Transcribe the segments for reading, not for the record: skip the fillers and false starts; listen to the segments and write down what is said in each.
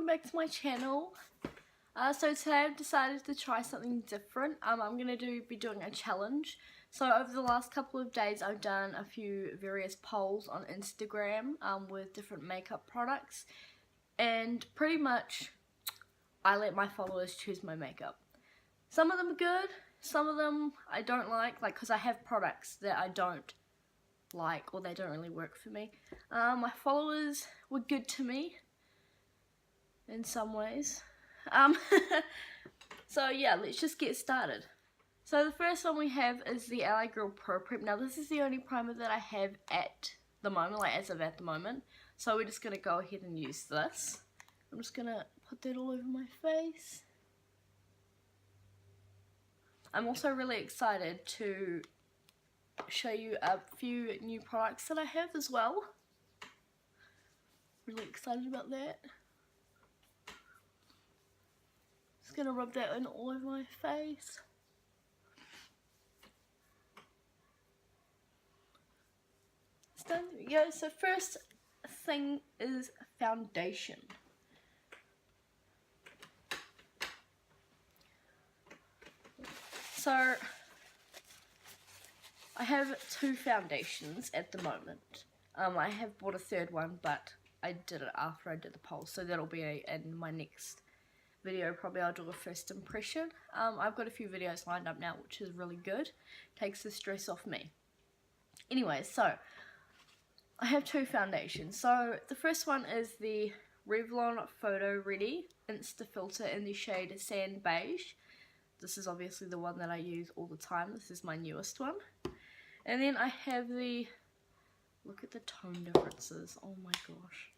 welcome back to my channel. So today I've decided to try something different. I'm going to be doing a challenge. So over the last couple of days I've done a few various polls on Instagram with different makeup products, and pretty much I let my followers choose my makeup. Some of them are good, some of them I don't like because I have products that I don't like or they don't really work for me. My followers were good to me in some ways. So yeah, let's just get started. So the first one we have is the LA Girl Pro Prep. Now this is the only primer that I have at the moment, as of at the moment. So we're just going to go ahead and use this. I'm just going to put that all over my face. I'm also really excited to show you a few new products that I have as well. Really excited about that. Just gonna rub that in all over my face. It's done. There we go. So first thing is foundation. So I have two foundations at the moment. I have bought a third one, but I did it after I did the poll, so that'll be in my next video. Probably I'll do a first impression. I've got a few videos lined up now, which is really good. Takes the stress off me. Anyway, so I have two foundations. So the first one is the Revlon Photo Ready Insta Filter in the shade Sand Beige. This is obviously the one that I use all the time. This is my newest one. And then I have the, look at the tone differences, oh my gosh.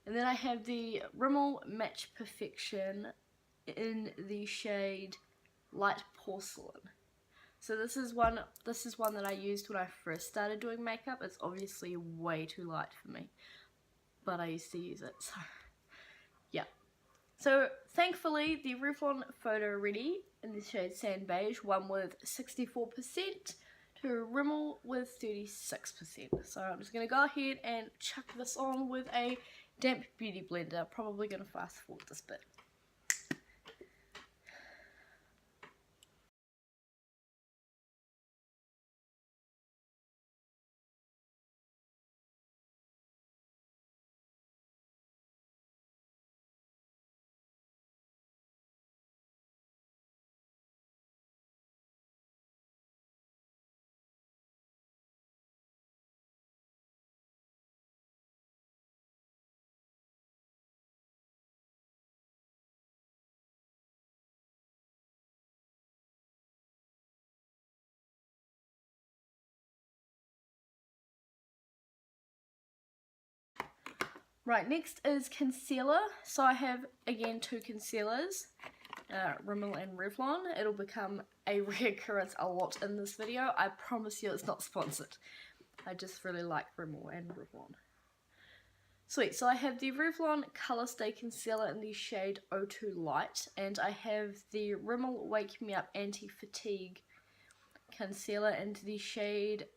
And then I have the Rimmel Match Perfection in the shade Light Porcelain. So this is one that I used when I first started doing makeup. It's obviously way too light for me, but I used to use it, so yeah. So thankfully the Revlon Photo Ready in the shade Sand Beige won with 64% to Rimmel with 36%. So I'm just going to go ahead and chuck this on with a damp beauty blender. Probably going to fast forward this bit. Right, next is concealer. So I have, again, two concealers, Rimmel and Revlon. It'll become a reoccurrence a lot in this video. I promise you it's not sponsored. I just really like Rimmel and Revlon. Sweet, so I have the Revlon Color Stay Concealer in the shade O2 Light, and I have the Rimmel Wake Me Up Anti-Fatigue Concealer in the shade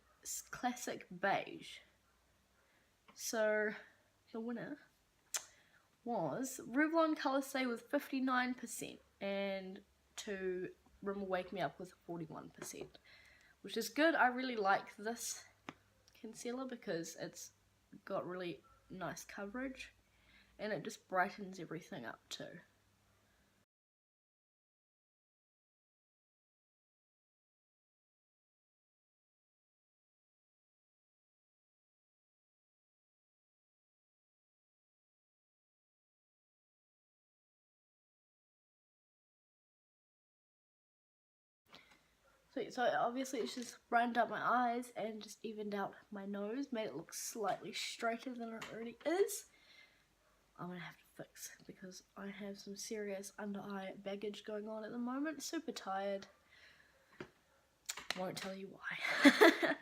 Classic Beige. So the winner was Revlon Color Stay with 59% and to Rimmel Wake Me Up with 41%, which is good. I really like this concealer because it's got really nice coverage and it just brightens everything up too. So obviously it's just brightened up my eyes and just evened out my nose, made it look slightly straighter than it already is. I'm going to have to fix because I have some serious under eye baggage going on at the moment. Super tired. Won't tell you why.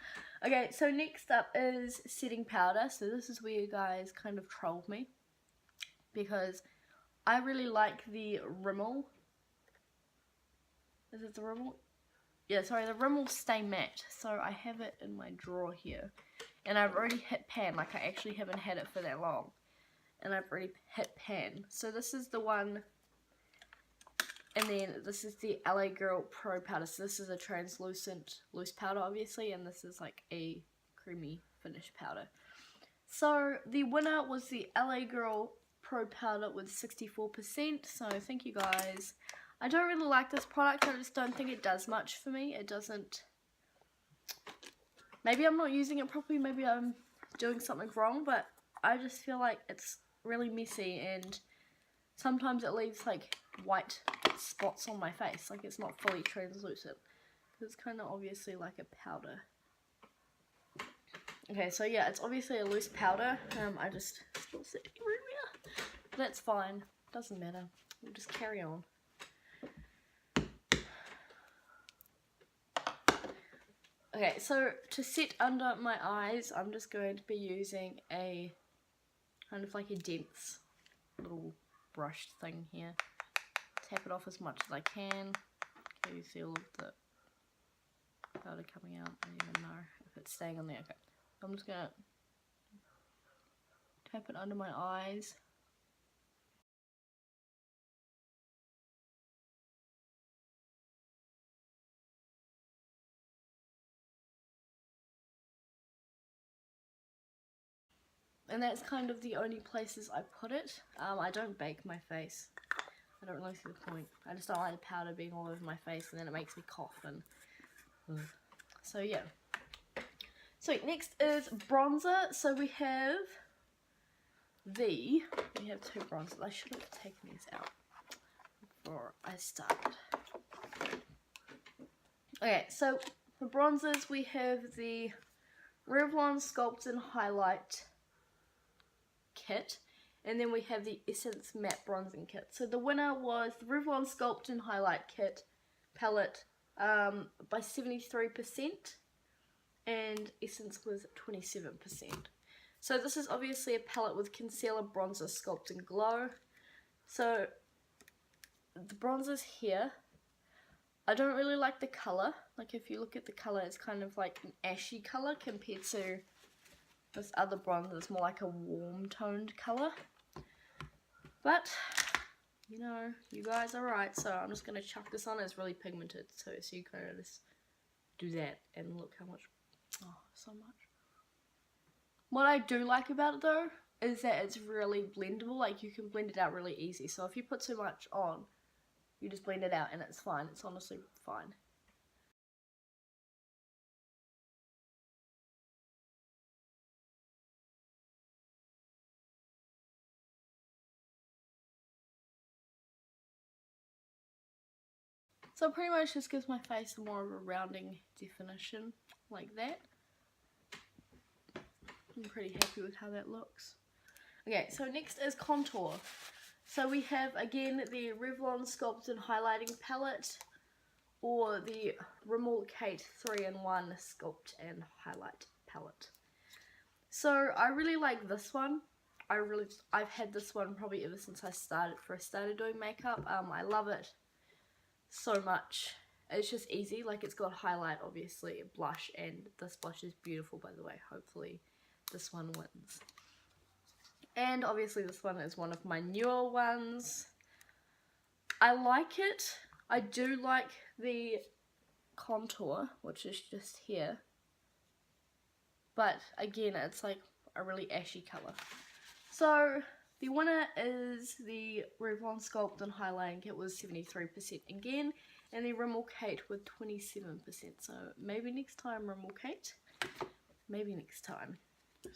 Okay, so next up is setting powder. So this is where you guys kind of trolled me because I really like the Rimmel. Is it the Rimmel? Yeah, sorry, the Rimmel Stay Matte. So I have it in my drawer here. And I've already hit pan, like I actually haven't had it for that long. and I've already hit pan. So this is the one, and then this is the LA Girl Pro Powder. So this is a translucent loose powder, obviously, and this is like a creamy finish powder. So the winner was the LA Girl Pro Powder with 64%. So thank you guys. I don't really like this product. I just don't think it does much for me. It doesn't. Maybe I'm not using it properly. Maybe I'm doing something wrong. But I just feel like it's really messy, and sometimes it leaves like white spots on my face. Like it's not fully translucent. It's kind of obviously like a powder. Okay, so yeah, it's obviously a loose powder. I just spilt it everywhere. That's fine. Doesn't matter. We'll just carry on. Okay, so to set under my eyes, I'm just going to be using a kind of like a dense little brush thing here. Tap it off as much as I can. Okay, you see all of the powder coming out. I don't even know if it's staying on there. Okay, I'm just gonna tap it under my eyes. And that's kind of the only places I put it. I don't bake my face. I don't really see the point. I just don't like the powder being all over my face, and then it makes me cough. And so yeah. So next is bronzer. So we have two bronzers. I should have taken these out before I started. Okay, so for bronzers we have the Revlon Sculpt and Highlight kit, and then we have the Essence Matte Bronzing Kit. So the winner was the Revlon Sculpt and Highlight Kit palette by 73%, and Essence was 27%. So this is obviously a palette with concealer, bronzer, sculpt, and glow. So the bronzers here, I don't really like the colour. Like if you look at the colour, it's kind of like an ashy colour compared to this other bronzer. It's more like a warm toned colour. But, you know, you guys are right. So I'm just going to chuck this on. It's really pigmented. So you kind of just do that and look how much. Oh, so much. What I do like about it though is that it's really blendable. Like you can blend it out really easy. So if you put too much on, you just blend it out and it's fine. It's honestly fine. So it pretty much just gives my face more of a rounding definition like that. I'm pretty happy with how that looks. Okay, so next is contour. So we have again the Revlon Sculpt and Highlighting Palette, or the Rimmel Kate 3-in-1 Sculpt and Highlight Palette. So I really like this one. I've had this one probably ever since I first started doing makeup. I love it so much. It's just easy. Like it's got highlight, obviously, blush, and this blush is beautiful, by the way. Hopefully this one wins. And obviously this one is one of my newer ones. I like it. I do like the contour, which is just here. But again, it's like a really ashy colour. So the winner is the Revlon Sculpt and Highlighting Kit with 73% again, and the Rimmel Kate with 27%. So maybe next time, Rimmel Kate. Maybe next time.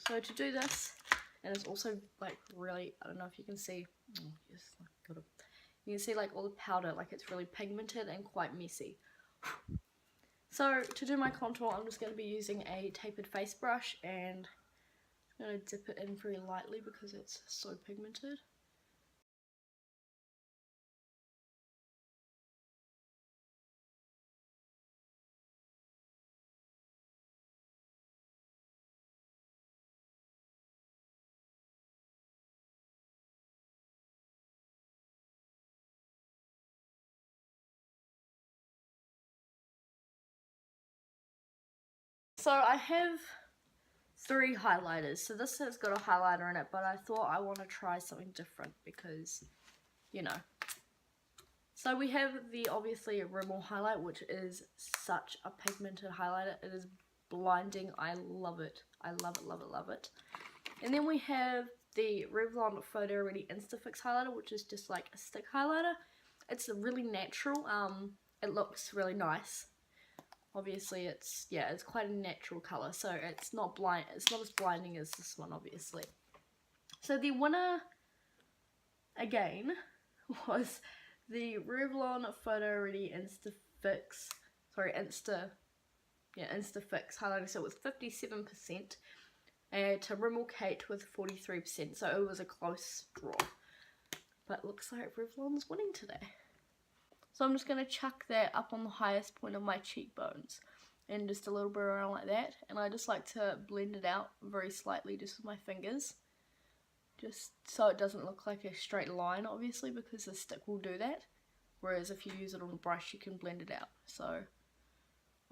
So to do this, and it's also like really, I don't know if you can see, you can see like all the powder, like it's really pigmented and quite messy. So to do my contour, I'm just going to be using a tapered face brush, and I'm going to dip it in very lightly because it's so pigmented. So I have 3 highlighters. So this has got a highlighter in it, but I thought I want to try something different because, you know. So we have the obviously Rimmel highlight, which is such a pigmented highlighter. It is blinding. I love it. I love it, love it, love it. And then we have the Revlon Photo Ready Instafix highlighter, which is just like a stick highlighter. It's really natural. It looks really nice. Obviously, it's quite a natural color, so it's not as blinding as this one, obviously. So the winner again was the Revlon Photo Ready Instafix highlighter. So it was 57%, and to Rimmel Kate with 43%. So it was a close draw, but looks like Revlon's winning today. So I'm just going to chuck that up on the highest point of my cheekbones and just a little bit around like that. And I just like to blend it out very slightly just with my fingers. Just so it doesn't look like a straight line, obviously, because the stick will do that. Whereas if you use it on a brush, you can blend it out. So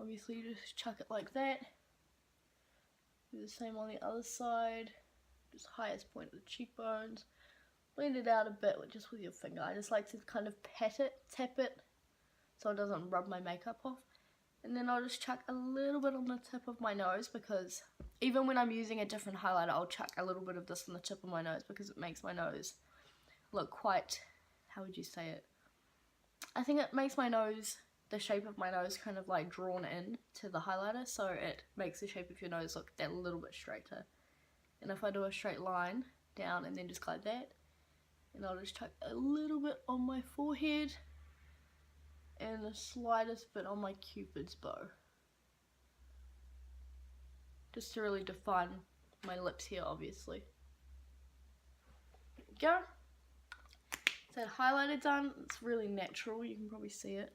obviously you just chuck it like that. Do the same on the other side. Just highest point of the cheekbones. Blend it out a bit just with your finger. I just like to kind of tap it, so it doesn't rub my makeup off. And then I'll just chuck a little bit on the tip of my nose, because even when I'm using a different highlighter, I'll chuck a little bit of this on the tip of my nose because it makes my nose look quite, how would you say it? I think it makes my nose, the shape of my nose kind of like drawn in to the highlighter, so it makes the shape of your nose look that little bit straighter. And if I do a straight line down and then just like that, and I'll just chuck a little bit on my forehead and the slightest bit on my cupid's bow, just to really define my lips here, obviously. There we go. So that highlighter done. It's really natural. You can probably see it.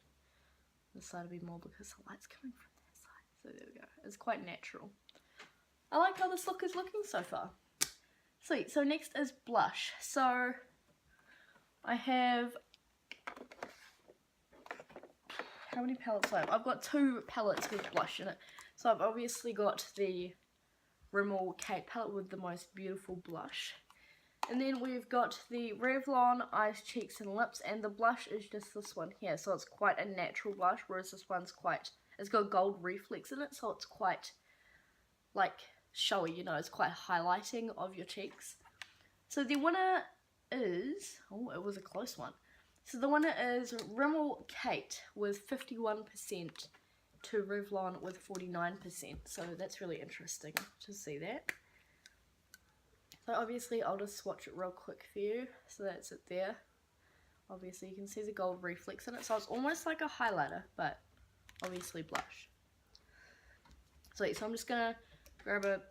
This side will be more because the light's coming from that side. So there we go. It's quite natural. I like how this look is looking so far. Sweet. So next is blush. So I have, how many palettes do I have? I've got 2 palettes with blush in it. So I've obviously got the Rimmel Kate palette with the most beautiful blush. And then we've got the Revlon Eyes, Cheeks and Lips, and the blush is just this one here. So it's quite a natural blush, whereas this one's it's got gold reflex in it, so it's quite like showy, you know, it's quite highlighting of your cheeks. So the winner is, oh, it was a close one. So the winner is Rimmel Kate with 51% to Revlon with 49%. So that's really interesting to see that. So obviously I'll just swatch it real quick for you. So that's it there. Obviously you can see the gold reflex in it. So it's almost like a highlighter, but obviously blush. So I'm just going to grab a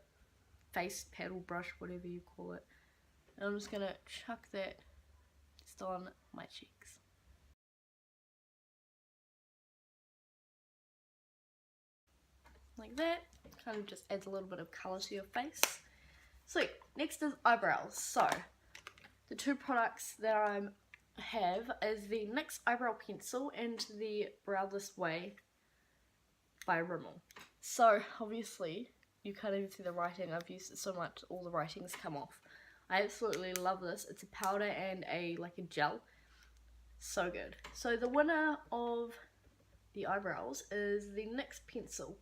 face paddle brush, whatever you call it. And I'm just going to chuck that just on my cheeks. Like that. Kind of just adds a little bit of colour to your face. So next is eyebrows. So the 2 products that I have is the NYX Eyebrow Pencil and the Brow This Way by Rimmel. So obviously you can't even see the writing. I've used it so much all the writings come off. I absolutely love this. It's a powder and a gel. So good. So the winner of the eyebrows is the NYX pencil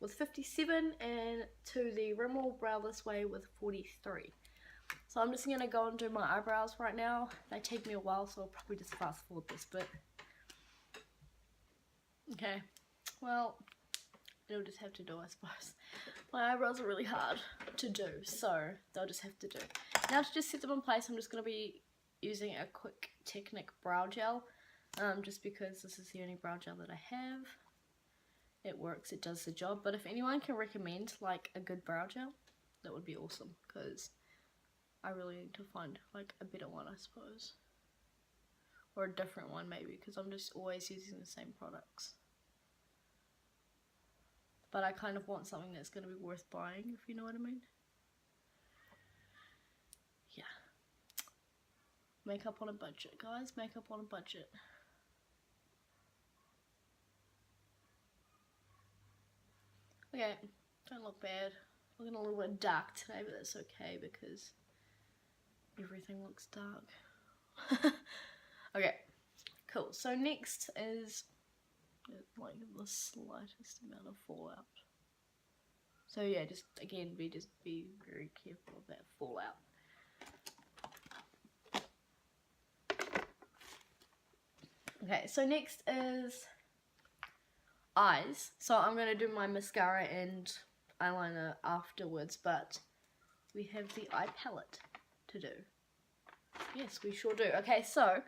with 57 and to the Rimmel Brow This Way with 43. So I'm just going to go and do my eyebrows right now. They take me a while, so I'll probably just fast forward this bit. Okay, well, it'll just have to do, I suppose. My eyebrows are really hard to do, so they'll just have to do. Now to just set them in place, I'm just going to be using a quick Technic brow gel, just because this is the only brow gel that I have. It works, it does the job, but if anyone can recommend like a good brow gel, that would be awesome, because I really need to find like a better one, I suppose. Or a different one maybe, because I'm just always using the same products. But I kind of want something that's going to be worth buying, if you know what I mean. Yeah. Makeup on a budget, guys. Makeup on a budget. Okay, don't look bad. looking a little bit dark today, but that's okay because everything looks dark. Okay, cool. So next is like the slightest amount of fallout. So yeah, just be very careful of that fallout. Okay, so next is eyes. So I'm going to do my mascara and eyeliner afterwards, but we have the eye palette to do. Yes, we sure do. Okay, so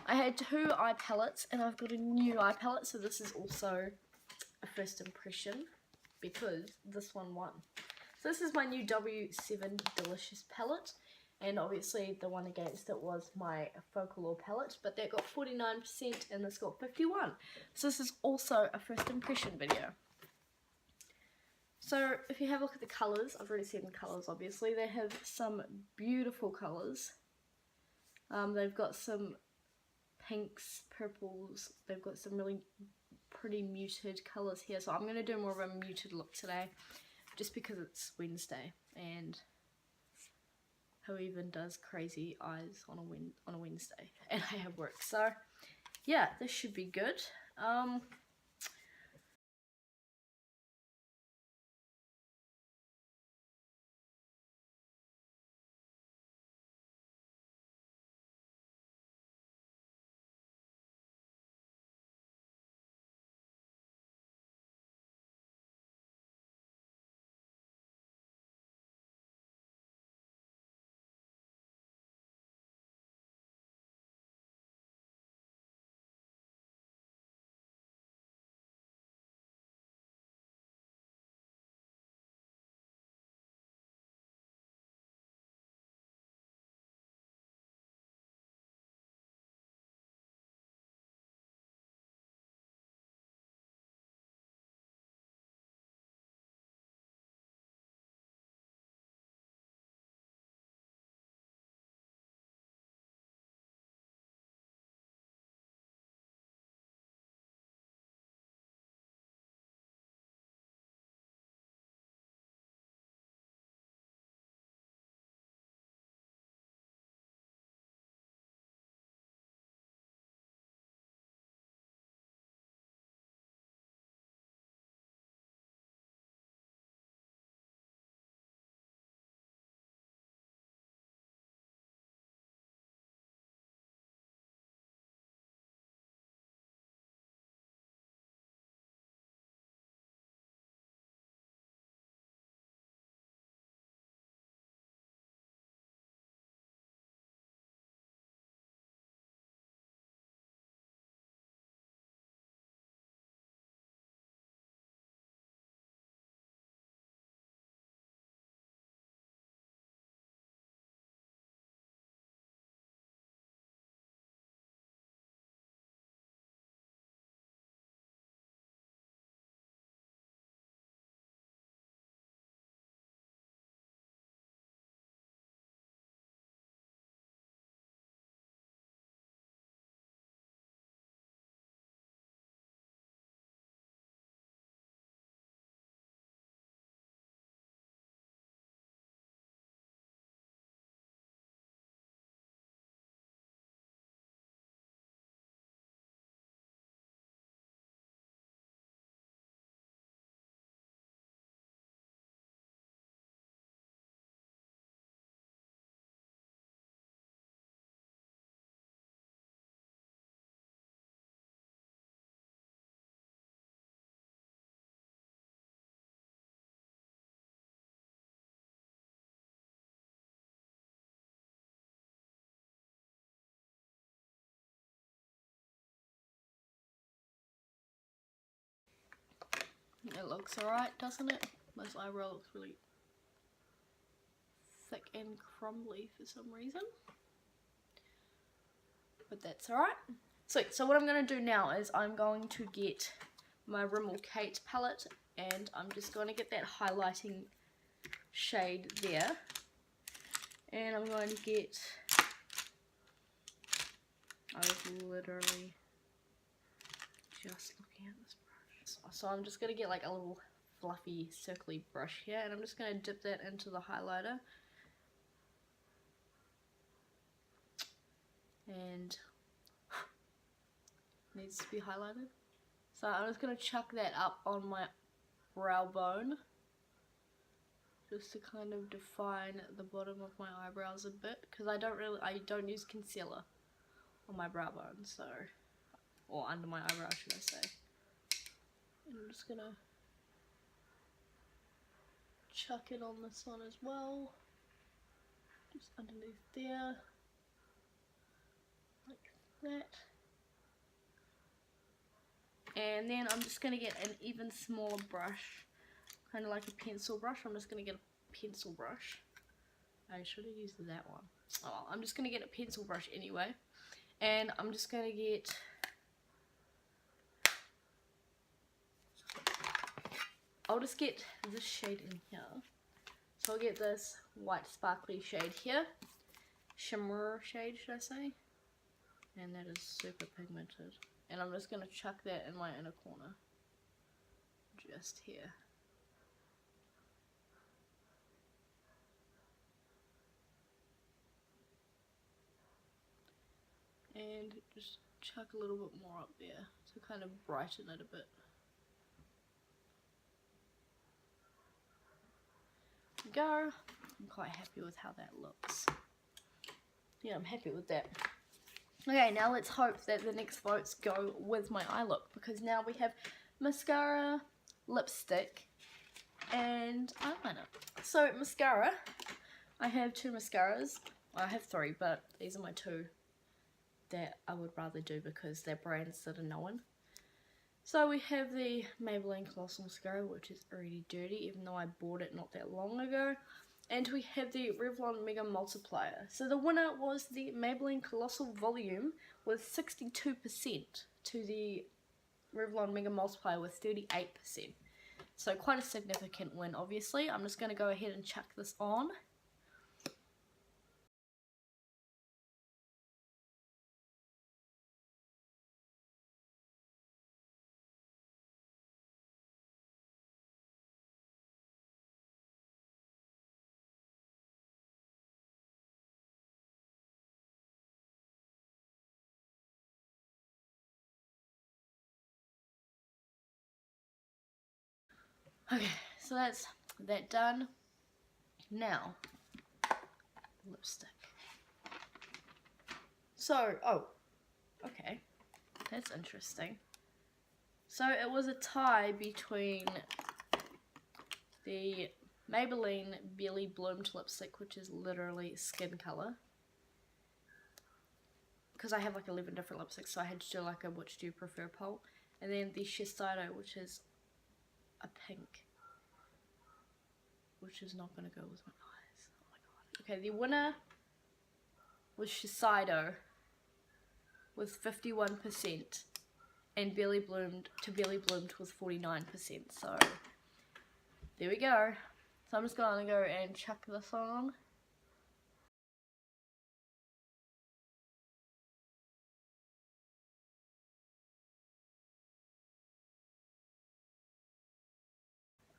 I had 2 eye palettes and I've got a new eye palette, so this is also a first impression because this one won. So this is my new W7 Delicious palette, and obviously the one against it was my Focal palette, but that got 49% and this got 51%. So this is also a first impression video. So if you have a look at the colours, I've already seen the colours obviously, they have some beautiful colours. They've got some pinks, purples, they've got some really pretty muted colours here, so I'm going to do more of a muted look today just because it's Wednesday and who even does crazy eyes on a Wednesday and I have work. So yeah, this should be good. It looks alright, doesn't it? My eyebrow looks really thick and crumbly for some reason, but that's alright. Sweet, so what I'm going to do now is I'm going to get my Rimmel Kate palette and I'm just going to get that highlighting shade there, and I'm going to get, I was literally just looking at this brush, so I'm just going to get like a little fluffy circly brush here, and I'm just going to dip that into the highlighter. And needs to be highlighted. So I'm just going to chuck that up on my brow bone, just to kind of define the bottom of my eyebrows a bit, because I don't use concealer on my brow bone, so, or under my eyebrow should I say. And I'm just gonna chuck it on this one as well, just underneath there, like that. And then I'm just gonna get an even smaller brush, kind of like a pencil brush. I'm just gonna get a pencil brush. I should have used that one. Oh, I'm just gonna get a pencil brush anyway, and I'm just gonna get I'll just get this shade in here. So I'll get this white sparkly shade here, shimmer shade should I say, and that is super pigmented. And I'm just gonna chuck that in my inner corner, just here. And just chuck a little bit more up there to kind of brighten it a bit. Go. I'm quite happy with how that looks. Yeah, I'm happy with that. Okay, now let's hope that the next votes go with my eye look, because now we have mascara, lipstick, and eyeliner. So mascara, I have two mascaras. I have three, but these are my two that I would rather do because they're brands that are known. So we have the Maybelline Colossal Mascara, which is already dirty, even though I bought it not that long ago. And we have the Revlon Mega Multiplier. So the winner was the Maybelline Colossal Volume with 62% to the Revlon Mega Multiplier with 38%. So quite a significant win, obviously. I'm just going to go ahead and chuck this on. Okay, so that's that done. Now, lipstick. So, oh, okay, that's interesting. So it was a tie between the Maybelline Barely Bloomed lipstick, which is literally skin color, because I have like 11 different lipsticks, so I had to do like a which do you prefer poll, and then the Shiseido, which is a pink, which is not going to go with my eyes. Oh my god. Okay, the winner was Shiseido with 51%, and Barely Bloomed with 49%. So there we go. So I'm just going to go and chuck this on.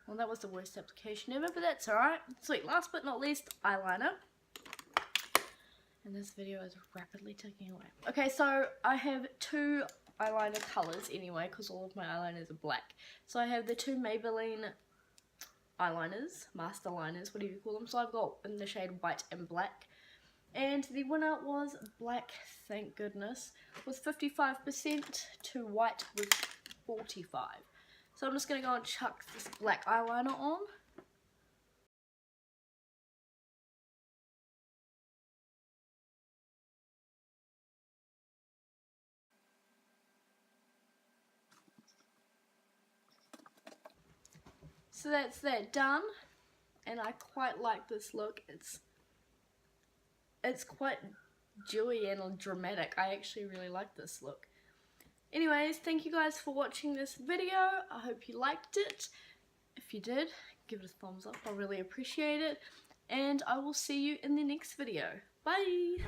Well, that was the worst application ever, but that's alright. Sweet, last but not least, eyeliner. And this video is rapidly ticking away. Okay, so I have two eyeliner colours anyway, because all of my eyeliners are black. So I have the two Maybelline eyeliners, master liners, whatever you call them. So I've got in the shade white and black. And the winner was black, thank goodness, with 55% to white with 45%. So I'm just going to go and chuck this black eyeliner on. So that's that done, and I quite like this look. It's quite dewy and dramatic. I actually really like this look. Anyways, thank you guys for watching this video. I hope you liked it. If you did, give it a thumbs up. I really appreciate it. And I will see you in the next video. Bye!